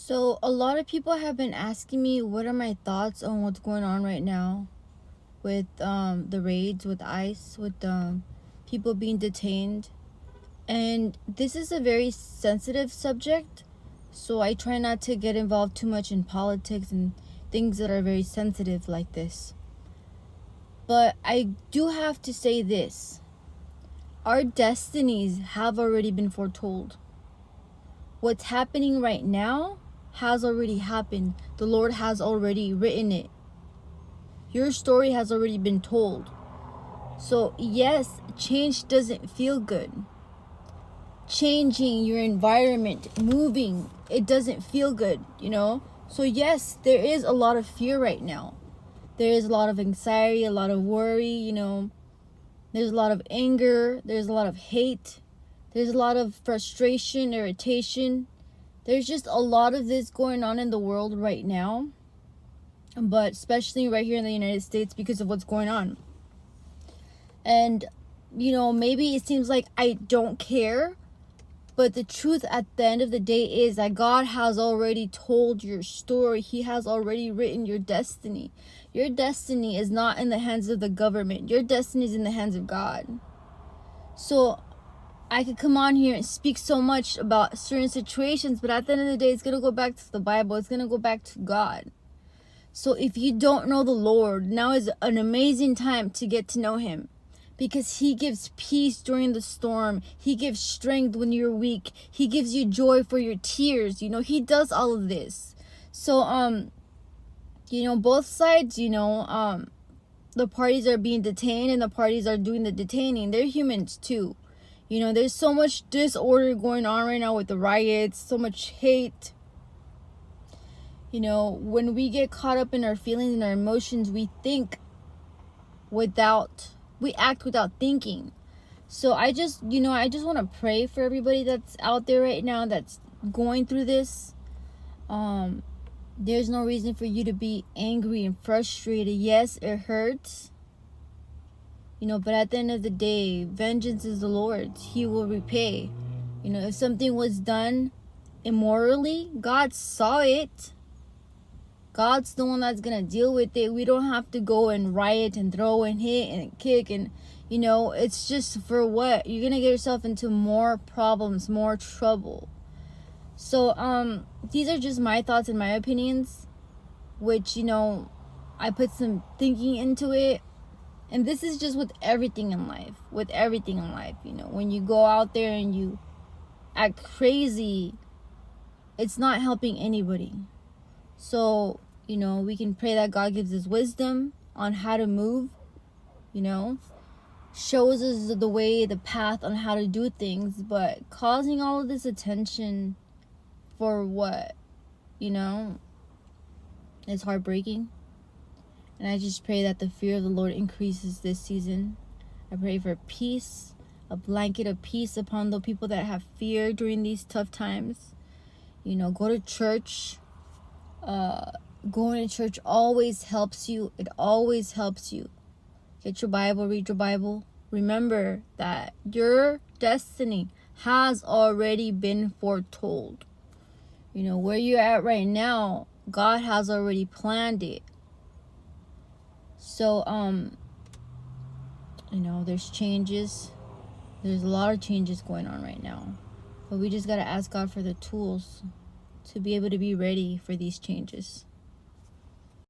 So, a lot of people have been asking me what are my thoughts on what's going on right now with the raids, with ICE, with people being detained. And this is a very sensitive subject, so I try not to get involved too much in politics and things that are very sensitive like this. But I do have to say this. Our destinies have already been foretold. What's happening right now has already happened. The Lord has already written it. Your story has already been told. So yes, change doesn't feel good. Changing your environment, moving, it doesn't feel good, So yes, there is a lot of fear right now. There is a lot of anxiety, a lot of worry, There's a lot of anger, there's a lot of hate, there's a lot of frustration, irritation. There's just a lot of this going on in the world right now, but especially right here in the United States because of what's going on. And, maybe it seems like I don't care, but the truth at the end of the day is that God has already told your story. He has already written your destiny. Your destiny is not in the hands of the government. Your destiny is in the hands of God. So I could come on here and speak so much about certain situations, but at the end of the day, it's going to go back to the Bible. It's going to go back to God. So if you don't know the Lord, now is an amazing time to get to know Him, because He gives peace during the storm. He gives strength when you're weak. He gives you joy for your tears. He does all of this. So, both sides, the parties are being detained and the parties are doing the detaining. They're humans too. There's so much disorder going on right now with the riots, so much hate. When we get caught up in our feelings and our emotions, we act without thinking. So I just want to pray for everybody that's out there right now that's going through this. There's no reason for you to be angry and frustrated. Yes, it hurts. But at the end of the day, vengeance is the Lord's. He will repay. If something was done immorally, God saw it. God's the one that's going to deal with it. We don't have to go and riot and throw and hit and kick and, it's just for what? You're going to get yourself into more problems, more trouble. So, these are just my thoughts and my opinions, which, I put some thinking into it. And this is just with everything in life. When you go out there and you act crazy, it's not helping anybody. So, we can pray that God gives us wisdom on how to move, shows us the way, the path on how to do things, but causing all of this attention for what, it's heartbreaking. And I just pray that the fear of the Lord increases this season. I pray for peace, a blanket of peace upon the people that have fear during these tough times. Go to church. Going to church always helps you. It always helps you. Get your Bible, read your Bible. Remember that your destiny has already been foretold. Where you're at right now, God has already planned it. So, there's changes. There's a lot of changes going on right now. But we just got to ask God for the tools to be able to be ready for these changes.